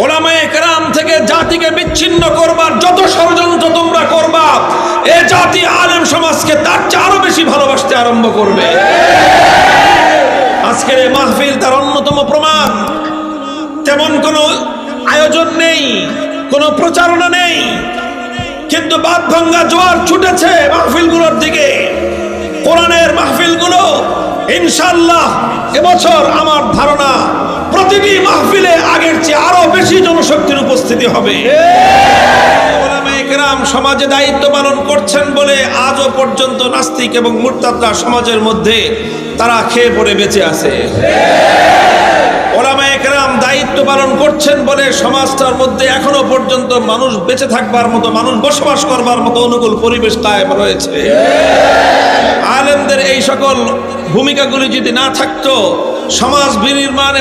ওলামায়ে কেরাম থেকে জাতিকে বিচ্ছিন্ন করবার যত ষড়যন্ত্র তোমরা করবা, এ জাতি আলেম সমাজকে তার চেয়ে আরো বেশি ভালোবাসতে আরম্ভ করবে। আজকের এই মাহফিল তার অন্যতম প্রমাণ। তেমন কোনো আয়োজন নেই, কোনো প্রচারণা নেই, কিন্তু বাদ ভাঙ্গা জোয়ার ছুটেছে মাহফিলগুলোর দিকে। কোরআনের মাহফিলগুলো ইনশাআল্লাহ এবছর আমার ধারণা প্রতিটি মাহফিলে আগের চেয়ে আরো বেশি জনশক্তির উপস্থিতি হবে। ওলামায়ে কেরাম সমাজে দায়িত্ব পালন করছেন বলে আজও পর্যন্ত নাস্তিক এবং মুরতাদরা সমাজের মধ্যে তারা খেয়ে পড়ে বেঁচে আছে। ওলামায়ে কেরাম দায়িত্ব পালন করছেন বলে সমাজটার মধ্যে এখনো পর্যন্ত মানুষ বেঁচে থাকবার মতো, মানুষ বসবাস করবার মতো অনুকূল পরিবেশ কায়েম রয়েছে। আলেমদের এই সকল ভূমিকাগুলি যদি না থাকতো, সমাজ বিনির্মাণে